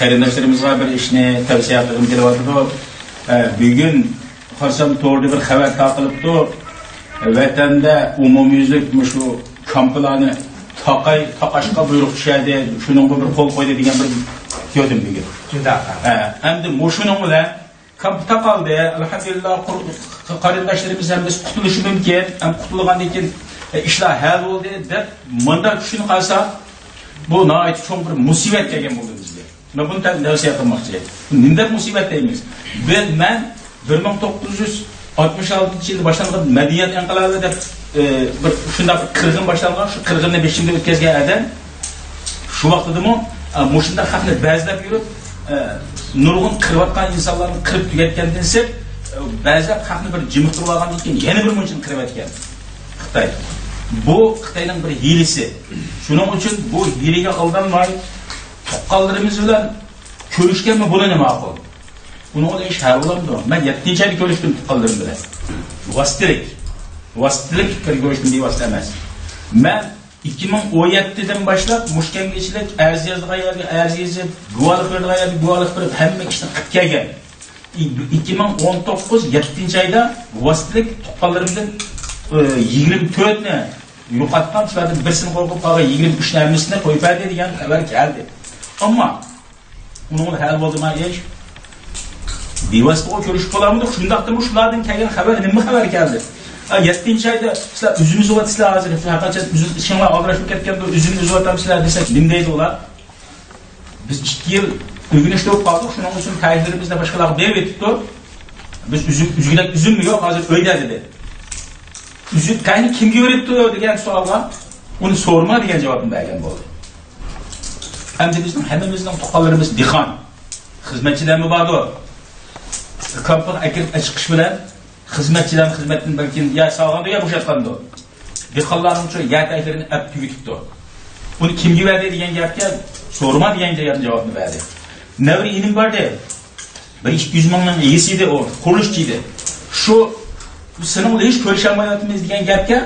qarindoshlarımizga bir ishni tavsiya qilgim kelyapti. Bugun qarsam to'g'ri bir xabar taqilibdi. Vatanda umumyuzlik shu kamplarni taqashqa buyruq tushadi, shuningga bir qo'l qo'ydi degan bir ko'rdim bugun. Endi mushuning bilan kamp taqaldi. Alhamdulillah qarindoshlarimiz ham biz qutulishi mumkin. Ham qutulgandan keyin ishlar hal bo'ldi deb menda tushunib qalsa bu nihoyat cho'ng bir musibat kelgan bo'ldi bizga. Buni bundan tavsiya qilmoqchi. Nima musibat deymiz? Men 1966-yilda boshlangan madaniyat inqilobi deb bir shunday bir qirg'in boshlangan, shu qirg'inni 5-yilda o'tkazgan adam shu vaqtdami mushunda xalqni ba'zilab yurib nurg'un qirayotgan insonlarni qirib tugatgandan so'ng ba'zilab xalqni bir jimiqtirib olgandan keyin yana bir munchini qirayotgan Xitoy. Bu Xitoyning bir hilisi. Shuning uchun bu hiliga aldanmay tuqqanlarimiz bilan ko'rishganmi bo'ladi ma'qul. Buni o'ylab ish hal bo'lamdi. Men 7-yilda ko'rishdim tuqqanlarim bilan. Vositlik ko'rishdim bevosita emas. Men 2017'den başlap mushkamgachilik arz yozib, guvohlik berib hamma ishni qilib kelgan. 2019 7-oyda vositlik tuqqanlarimdan 24 ni yo'qotgan, shulardan birisini qo'yib qolgan 23 narsani qo'yib berdi degan xabar keldi. Ammo uni hal bo'ldimi ish? Bevosita ko'rishib qolamidi? Shundaqmi shulardan kelgan xabar nima xabar keldi? 7-oyda sizlar üzümüz o'tisizlar hozir, faqat üzüm ishinglar og'rashib ketganda üzüm o'tamsizlar desak, nima deydi ular? Biz 2 yil o'rganishda bo'lib qoldik, shuning uchun ta'yinlarimizda boshqalar berib etibdi. Biz üzümmi yo'q, hozir o'yda dedi. Üzüm qayni kimga o'rgatdi degan savolga uni so'rma degan javobni bergan bo'ldi. Endi bizning hammamizning tuqqanlarimiz dehqon, xizmatchilarmi bordir. Kampga chiqish bilan xizmatchilarning xizmatini balki ya sog'ganda ya bo'shatganda. Dehqonlarning uchun yataylarini olib tugitibdi. Uni kimga berdi degan gapga so'rma degan javobni berdi. Navri inim bordi. 200 mingning egisi edi, o qurilishchi edi. Shu sening bilan hech ko'rishamayotimiz degan gapga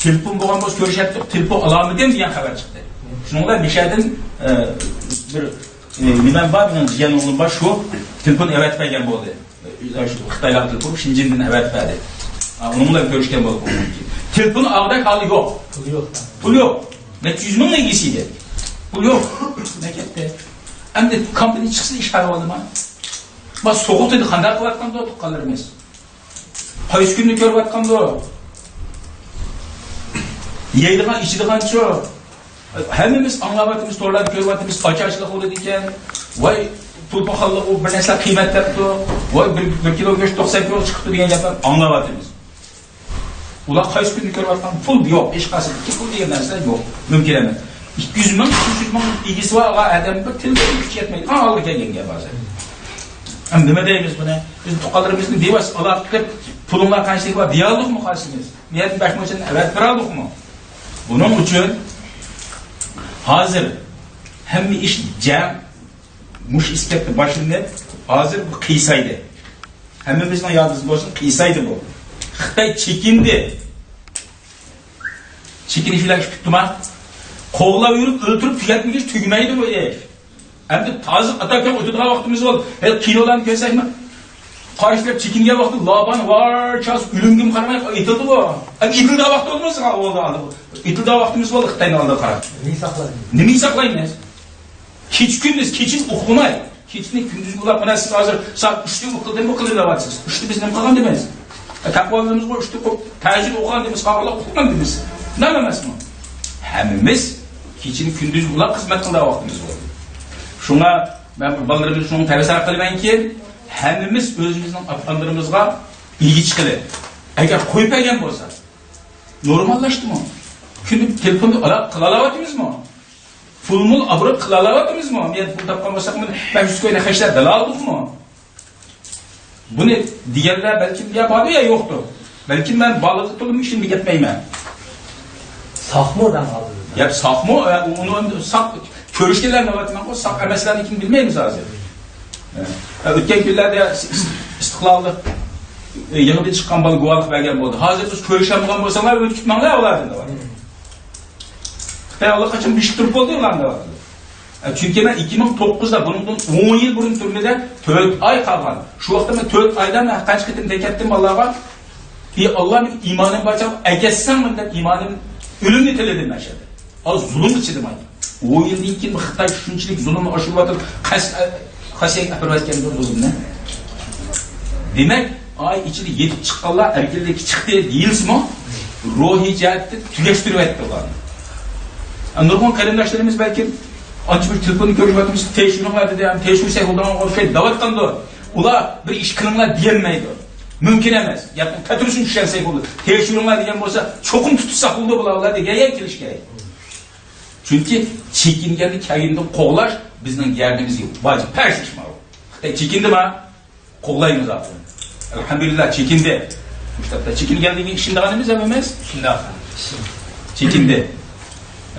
telefon bo'lgan bo'lsa ko'rishyapti, telefon olamidin degan xabar chiqdi. Shuningdan beshadan bir nima bor, mening jiyan o'g'lim bor, shu telefon avat bergan bo'ldi. Xitoylar telefon Shinjindan avat berdi. Uni bilan ko'rishgan bo'ldi. Telefon og'da hali yo'q. Pul yo'q. 200 ming egisi edi. Pul yo'q. Nima ketdi? Endi kompaniya chiqsa ish hal bo'ladimi? Bas so'g'itdi qanday qilayotganda tuqqanlarimiz. Qaysi kunni ko'ryapganda yeydigan ichadigancha hammamiz anglayapmiz, to'g'rilab ko'ryapmiz, ocharchilik bo'ladi ekan. Voy pul pahalli u bir narsa qiymatlabdi. Voy 1 kilo go'sht 90 euro chiqibdi degan gaplar anglayapmiz. Ular qaysi kunni ko'ryapgan pul yo'q, hech qaysi pul degan narsa yo'q. Mumkin emas. 200 ming, 300 ming egisi bor odam bir tilga kuch yetmaydi. Olib kelgan gap hozir. Ham nima deymiz buni? Biz tuqqanlarimizni bevas olib kelib pullar qanchalik bor deyaldikmi qarshimiz? Niyat baxmochini avat beraldikmi? Buning uchun hozir hamma ish jam mush iskatni boshlanib, hozir bu qiysaydi. Hammamizning yodimiz bo'lsin, qiysaydi bu. Xitoy chekindi. Chekinishlar kutma. Qo'g'lab yurib, o'ltirib tugatmagach tugmaydi bu ish. Endi hozir atakan o'tadigan vaqtimiz bor. Kinolarni ko'rsakmi? Qarishlar chekingan vaqtda laban var, chas o'limgim qaramay etildi bu. Etildi vaqt bo'lmasa oldi. Etildi vaqtimiz bo'ldi Xitoyning oldida qarab. Nima saqlaymiz? Kech kunduz kechin uxlamay, kechni kunduz uxlab qolasiz hozir soat 3da uxladimmi qilyapsiz. 3da biz nima qilgan deymiz? Taqvomiz bor 3da tajir o'qigan deymiz, qavla uxlagan deymiz. Nima emasmi? Hammamiz kechni kunduz uxlab xizmat qilgan vaqtimiz bor. Shunga men bolalarimiz shuni tavsiya qilamanki, hammamiz o'zimizning ota-onalarimizga ilgi chiqadi. Agar qo'yib bergan bo'lsa, normallashdimi? Kunlik telefonda qila olaymizmi? Pulmul abrib qila olaymizmi? Men pul topgan bo'lsam, men 500 ko'yni xashlar dalaldim. Buni deganlar balki ya bor ya yo'qdir. Balki men baliq tutib ishimga ketmayman. Saqmodan oldi. Ya saqmo, uni saq ko'rishganlarni aytman, o saq emaslarni kim bilmaymiz hozir. O'tgan kunlarda istiqlolni yig'ib chiqqan bola guvohlik bergan bo'ldi. Hozir biz ko'rishamoqan bo'lsalar, o'tib manglar ulardan. Xitoy allaqachon bishib turib bo'ldi ularni. Çünkü ben 2009'da bunun 10 yıl burun türmede 4 ay kalgan. Şu vakti ben 4 aydan ben kaç kıtım tekettim Allah'a. Allah'ın imanım başım, egessem bundan imanım ölüm niteledim ben şeyde. Az zulüm içidim ay. 10 yıl değil ki Xitay şunçilik zulümü aşırı batır. Kaşayı apırvatken de zulüm ne? Demek ay içinde yetip çıkanlar erkeldeki çıktı değilsin mi? Ruhi cihette tüleştirip etti olanı. Nurgun kalemdaşlarımız belki açıp bir telefonu görüp atmış, teşhirun var dedi, yani teşhir seyholdan o şey davattan da ula bir iş kılınlar diyemeydi. Mümkün emez. Yani Petrus'un düşen seyholdu. Teşhirun var diyen olsa çokum tutuşsak oldu bularlar diye yer kiliş gerek. Çünkü çekingenlik kayında kovlaş bizden yerdimiz yok. Bacı persişme o. Çekindi mi? Kovlayımız zaten. Elhamdülillah çekindi. Müştatta çekingenliğin şimdi hanımız ememez. Şimdi efendim. Çekindi.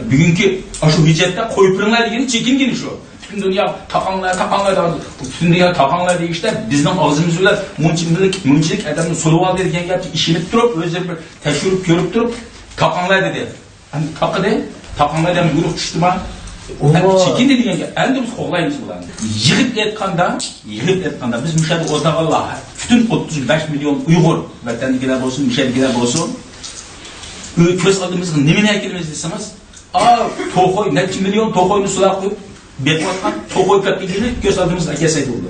Bugünkü şu hicrette koypırınlar degeni çekingeni şu. Bütün dünya takanlar bütün dünya takanlar diye işte bizden ağzımız öyle münçilik adamın soluval dediğin gerçi işinip durup özleri bir teşhirip görüp durup takanlar dedi. Hani takı de takanlar dedim yürüp düştü mü? Çekindi degen ki elde biz kovlayımız bulan. Yığıp etkanda biz müşahede odağa bütün 35 milyon Uygur vatandaşlar olsun, müşahedeler olsun. Köz aldığımızın nemine ekilmemiz deseniz to'qo'y necha milyon to'qo'yni sular qo'yib bekayotgan to'qo'y kattligini ko'z oldimizda kelsak bo'ldi.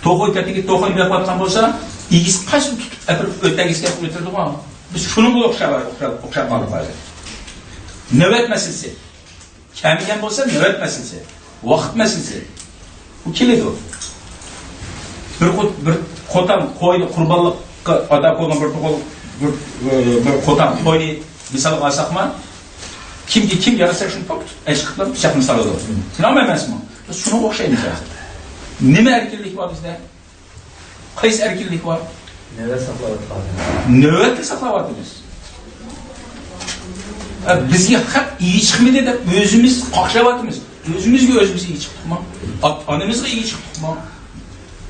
To'qo'y kattligi to'qo'yni bekayotgan bo'lsa, igiz qachon tutib o'tagizga o'tirdi-ku. Biz shunga o'xshab qoldik. Navbat masalasi. Kamigan bo'lsa navbat masalasi, vaqt masalasi. Bu keladi. Bir qo'tam qo'yni qurbonlikqa ato qilgan bir qo'tam qo'yni misol olsakmi kim yarasa şunu toptu, eşkıtlar bıçakını sarıldı. Sen anlamazsın mı? Şuna okşayınca. Ne mi erkillik var bizde? Kayıs erkillik var? Nöbet saklavatı var. Nöbet de saklavatı biz. Bizge hep iyi çıkmadı da özümüz kakşavatımız. Özümüzge özümüz iyi çıktık mı? Anımızga iyi çıktık mı?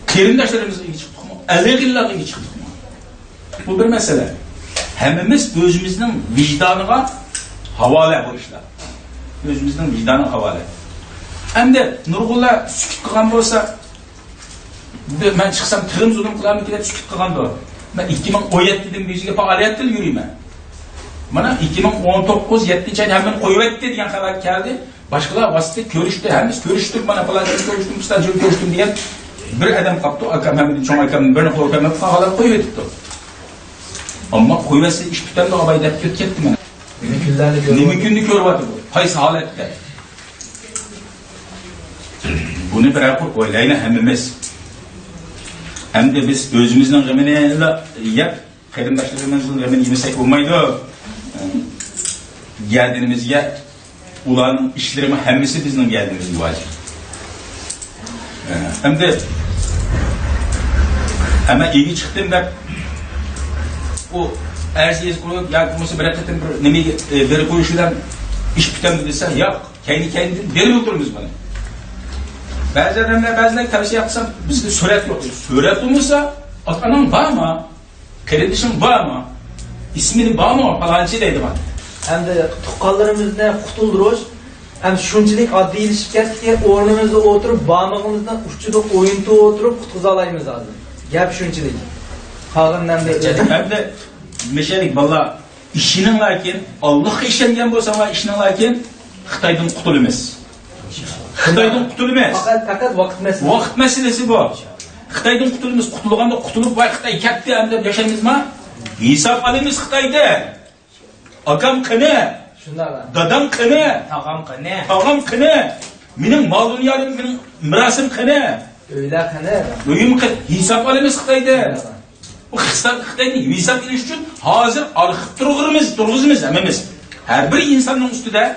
Kerindaşlarımızga iyi çıktık mı? Evvelgillerle iyi çıktık mı? Bu bir mesele. Hemimiz özümüzün vicdanına havale bu işler. Özümüzden vicdanı havale. Hem de Nurgullah sükut kılgan olsa ben çıksam tığım zulüm kılarım ki de sükut kılgan da ben 2017'den yüzüge faaliyette yürüyeyim ben. Bana 2019-7 çayda hemen koyuvetti diyen haber geldi. Başkalar vasıta görüştü. Hemiz görüştük bana falan görüştüm, stajyer görüştüm diyen bir adam kaptı. Akam hemen çoğun akamın birine koyuvetti. Kağalar koyuvetti. Ama koyuvetti iş tutan da abayda kötü bana. Ne mümkünlük görüyordu bu. Kaysı halette. Bunu bırakıp oylayına hemimiz. Hem de biz özümüzden gemine yap, kayındaşlarımızın gemini yemesek olmaydı. Geldiğimizde ulan işlerimi hemmisi bizden geldiğimiz vacip. Hem de hemen iyi çıktım da o ersiz koyup yakması bırakıtın nemeyi veri koyuşudan iş biten dediyse yok. Kendi veri oturumuz bana. Bazı adamlar bazıları tavsiye yapsam bizde suret yok. Suret olmasa atanın var mı? Kredişin var mı? İsmini var mı? Falancı deydi bana. Hem de tukallarımızdan kurtulduruş hem şunçilik adli ilişkiye ornumuzda oturup bağımlılığımızdan uççuda oyuntu oturup kutkuzalayımız lazım. Gel şunçilik. Kalından da hem de meşelik valla işinin lakin Allah işlengen bolsa va işinin lakin Xitaydan qutulmaz. Xitaydan qutulmaz. Fakat vaqt meselesi. Vaqt meselesi bu. Xitaydan qutulmaz. Qutulganda qutulup vay Xitay ketdi ham deb yaşaymizmi? Hisob olamiz Xitayda. Akam qani? Shunday. Dadam qani? Tog'am qani? Tog'am qani? Mening mol dunyoim, mening mirasim qani? Uylar qani? Uyim qani? Hisob olamiz Xitayda. Bu Xitayni hesap ediş için hazır arxib turg'izimiz hammamiz. Her bir insanın üstüde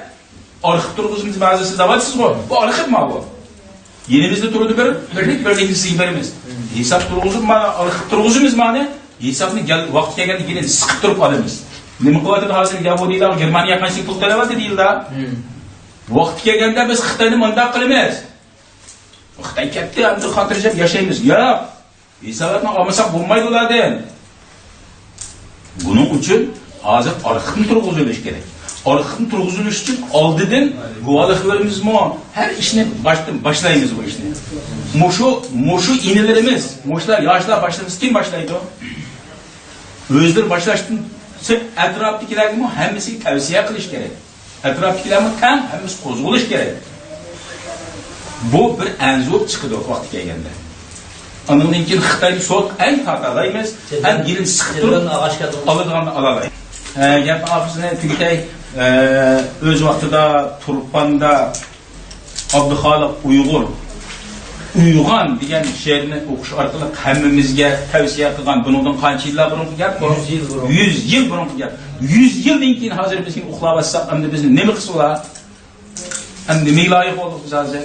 arxib turg'izimiz bazısı zavatsız bu. Bu arxib mi bu? Yenimizde turdu birlik sıyberimiz. Hesap turg'izib mana arxib turg'izimiz mana hesapni vaqtga kelganda siqib turib olamiz. Nima qilyapti hozir Yahudilar Germaniya qancha pul to'layapti deyildi. Vaqti kelganda biz Xitoyni mundaq qilamiz. Xitoy katta hamda xotirjam yashaymiz. Yo'q. Hesabını almasak bulmaydı ulardan. Bunun için hazır arxivni turg'izilish kerak. Arqın turg'izilish uchun oldidan guvohliklarimiz her işini başlaymiz bu işni. Muşu inilerimiz, muşlar yaşlar başlamış kim başlaydı? Özleri başlaştın etraftakilarga hammasiga tavsiya qilish kerak. Etraftakilarga tam hammasi qo'zg'alish kerak. Bu bir anzur chiqdi vaqti kelganda. Andan keyin Xitoyni so'q eng xatolaymiz, ham yilin siqib turib oladiganni olalaymiz. Gap ofisini tugitay, o'z vaqtida Turpan'da Abduxoliq Uyg'on degan she'rni o'qish orqali hammamizga tavsiya qilgan. Bundan qancha yillar burungi gap bu? 100 yil burungi gap. 100 yildan keyin hozir biz uxlab olsak, endi bizni nima qilsalar? Endi nima loyiq bo'ldik biz hozir?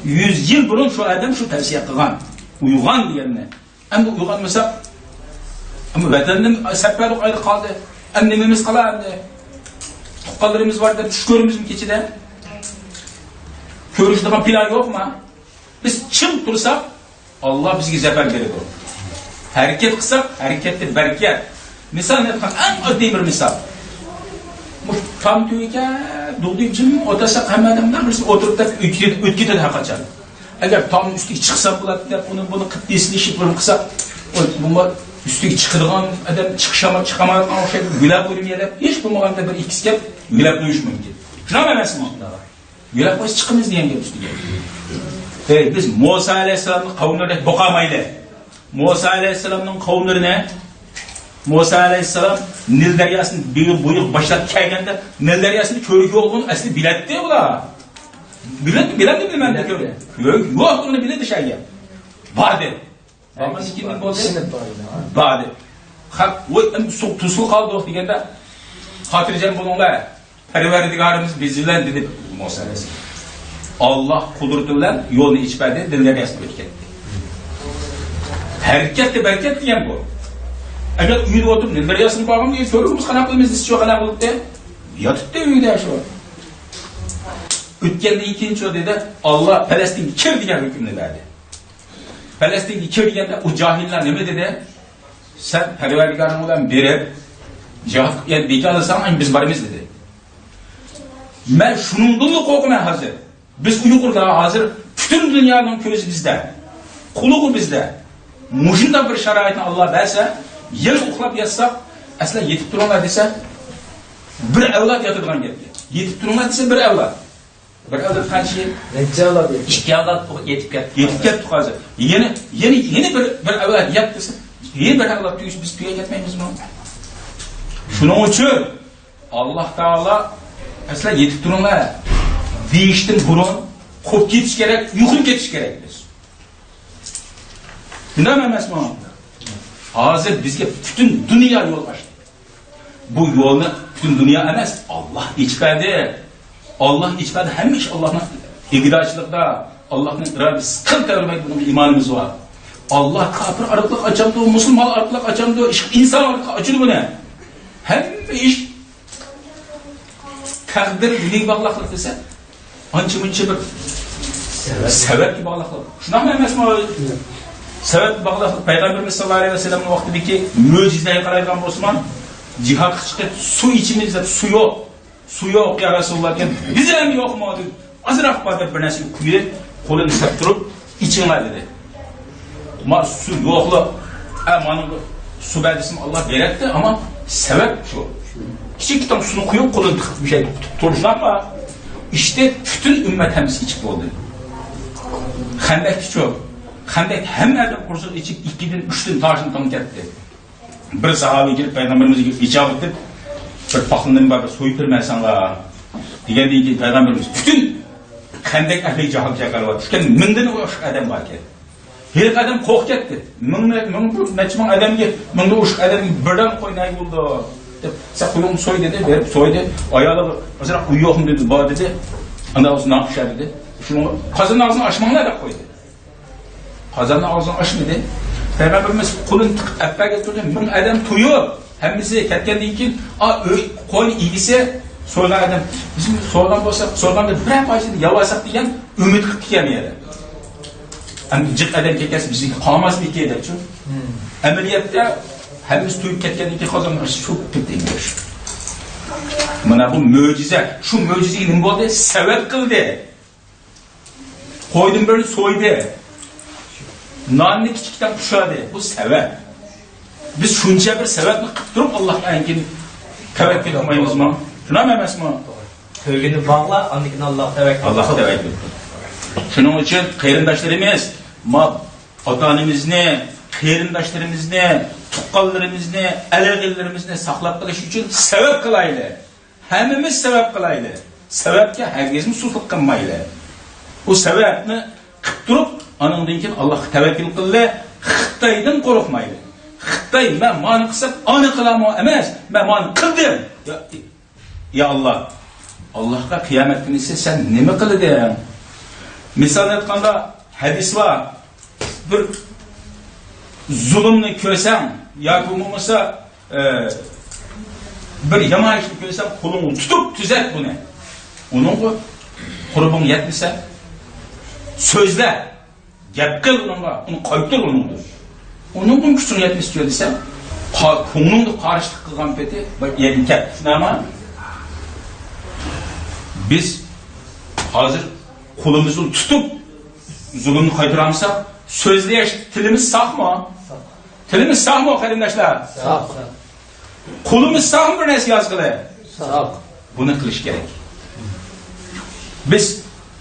100 yil burun shu odam shu tavsiya qilgan. Uyg'on deganni. Endi uyg'onmasa, ama vatanning safarlik ayri qoldi. Endi nimamiz qiladi? Tuqqanlarimiz bor deb tush ko'rimizmi kechida? Ko'rishdigan plan yo'qmi? Biz kim tursak Allah bizga zafer beradi. Hareket qilsak, harekatda barkat. Misol aytgan eng oddiy bir misol. Bu tam to'yga dug'diyjim o'tasak hamma odamlar birisi o'tirib o'tib ketadi haqiqatan. Agar tomni ustiga chiqsa bo'ladi deb buni qilib deslishib qilsak, bunga ustiga chiqadigan odam chiqamayotgan o'xshaydi. Gulab o'rmiyalab hech bo'lmaganda bir ikki gap gulab qo'yish mumkin. Shunaqa emasmi? Gulab qo'yish chiqimiz degan gap ustiga. Biz Musa Aleyhisselam'ın kavimlerine bokamaydı. Musa Aleyhisselam'ın kavimlerine Musa Aleyhisselam Nil deryasını buyuk başlat kelgende Nil deryasını körükü olduğunu asli biletti ular. Biletti bilmem de körü. Yok onu biletti şeyge. Vardı. Ama sikinin boldu. Vardı. O tusul kaldı o degende hatırlayacağım bununla Perverdigarımız bizler dedi Musa Aleyhisselam. Allah kudurtulan yolunu içmedi, dinleri yasını etketti. Hareket de bereket diyen bu. Eğer uyudu oturup dinleri yasını bağım diye sorduğumuz kanaklarımız istiyor kanak olup da yatıp da uyudu ya şu an. Ötkende ikinci o dedi, Allah Palestin kir diyen hükümünü verdi. Palestin kir diyen de o cahiller ne mi dedi? Sen perverdigarın olan biri, yani bilgi alırsan biz varımız dedi. Ben şunundan da korkumaya hazır. Biz Uygurlar hazır, bütün dünyanın közü bizde, kuluğu bizde. Muşunda bir şaraitin Allah verse, yer uxlap yatsak, asla yetip dururlar dese, bir evlat yatırgan geldi. Yetip dururlar dese bir evlat. Bir evlat kaç şey? Neçe evlat yetip? 2 evlat yetip geldi. Yetip geldi hazır. Yeni bir evlat yat dese, yeni bir evlat tüyüş biz tüye yetmeyiz mi? Şunun için Allah Teala asla yetip dururlar. Değiştin burun, kop geçiş gerek, yukarı geçiş gerektir. Bundan emez mi? Hazır bizge bütün dünya yol açtı. Bu yolunu bütün dünya emez. Allah içmedi. Allah içmedi. Hem iş Allah'ın iqtidarçılıkta, Allah'ın iradesi sıkıntı vermek bunun imanımız var. Allah kafir arıklık açamdı, Müslüman arıklık açamdı, insan arıklık açıldı bu ne? Hem iş takdir dilik bağlılık dese, anca bir sebep gibi bağlılık. Şuna mı emez mi? Sebep bağlılık. Peygamberimiz sallallahu aleyhi ve sellem'in vaktindeki mucizeye karayılan Osman, cihat çıkıp su içimizde su yok. Su yok ya Resulullah diyen, bize mi yok mu? Azırak bardak bir nesini kuyuyor, kolunu septurup içinler dedi. Ama su yoklu, emanı su beldesini Allah veretti ama sebep şu. Küçük tutam sunu kuyup kolunu tıkıp bir şey tutturuşlar mı? İşte bütün ümmet hemisi içip oldu. Hendek çok. Hendek hem erden kursul içip 2'den 3'den taşını tanık etti. Bir sahabe gelip Peygamberimize icap edip bir bakımdan bir soyup vermez sana. Diğer değil Peygamberimiz bütün Hendek ehli cahil çakarlar. Çünkü münden o adam var ki. Her adam kork etti. Münden adam ki münden o adam birden koynay buldu. Sen kuyumu soy dedi, verip soydu. Ayağına mesela uyuyorum dedi, bağ dedi. Ondan sonra ne yapmışlar dedi. Şunu kazanın ağzını açmanlar da koydu. Kazanın ağzını açmadı. Peygamberimiz kulun tıkıp getirdi. Bunun adam tuyuyor. Hem bizi ketkendiği için koyun ilgisi soylan adam. Bizim soylan bolsa, soylan da bırak başladı yavaşsak diyen ümit kıp gelmeyeli. Yani cık adam kekesi bizi kalmaz bir kere için. Ameliyette hepimiz tuyup ketkendiği için kazanlar çok kötüymüş. Mana bu mo'jiza. Shu mo'jizaga nima bo'ldi? Sabab qildi. Qo'ydim bir so'ydi. Nonni kichikdan qushadi. Bu sabab. Biz shuncha bir sababni qilib turib Allohga ankin tavakkul qilmaymizmi? Shuna emasmi? To'g'ini bog'la, andikin Alloh tavakkul. Allohga tavakkul. Shuning uchun qarindoshlarimiz, ota-onamizni, qarindoshlarimizni, tuqqanlarimizni, alag'illarimizni saqlab qolish uchun sabab qilaylik. Hammamiz sabab qilaylik. Sababga hargizmi suvsizlik qilmaylik. Bu sababni qilib turib, anandan keyin Allohga tavakkul qildi, Xitoydan qo'rqmaydi. Xitoy men mani qilsam, ani qilaman emas, men mani qildim. Ya Allah. Allohga qiyomat kuni sen nima qilding? Misol aytganda hadis var. Bir zulmni ko'rsam yoki bo'lmasa bir yomon ishni ko'rsam, qo'lingni tutib tuzat buni. Uning qurbon yetmasa so'zla, gap qil unga, uni qaytar uningdir. Uning kuchini yetmasa desam, ko'nglingni qarishilik qilgan peti, yerin kat. Shunami? Biz hozir qo'limizni tutib zulmni qaytaramsak, so'zlash tilimiz saqmi? Tilimiz saqmi qarindoshlar? Saq. Qo'limiz saqmi bir narsa yozg'ili? Saq. Buni qilish kerak. Biz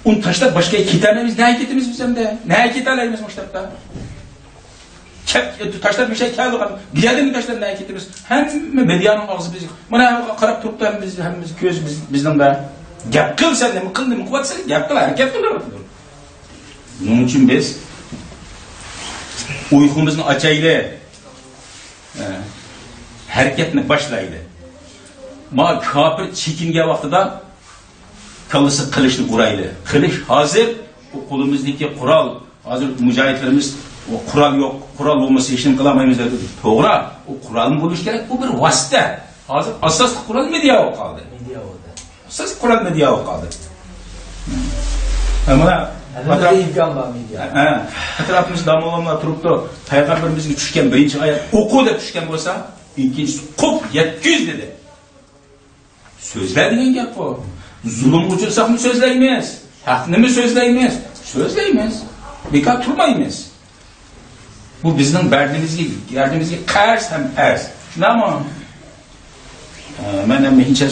uni tashlab boshqa ketamiz, nega ketamiz biz hamda? Nega ketalaymiz maktabda? Tashlab bir şey keldi, biyadan tashlab nega ketamiz? Hamma medianing og'zi biz. Mana qarab turibdi, biz hammamiz ko'z bizning da. Gap qilsan, nima qildim, quvvatsan, gap qil, harakat qilaveradi. Buning uchun biz uyqumizni ochaylik. Harakatni boshlaylik. Ma kofir chekingan vaqtida kallasi qilishni urayli. Qilish hozir bu qo'limizdagi qurol, hozir mujohidlarimiz o qurol yo'q, qurol bo'lmasa hech nima qilmaymiz dedi. To'g'ri, u qurolni bo'lish kerak, bu bir vosita. Hozir asosiy qurol media bo'lib qoldi. Siz Kur'an media o'qidi. Mana atrofimizda damolamlar turibdi. Payg'ambarimizga tushgan birinchi oyat o'qu deb tushgan bo'lsa, ikkinchisi qop 700 dedi. So'zlar degan gap bu. Zulm uchun so'zlaymiz. Haqni so'zlaymiz. So'zlaymiz. Bekor turmaymiz. Bu bizning bardimizga qarz ham qarz. Shunami? Mana mencha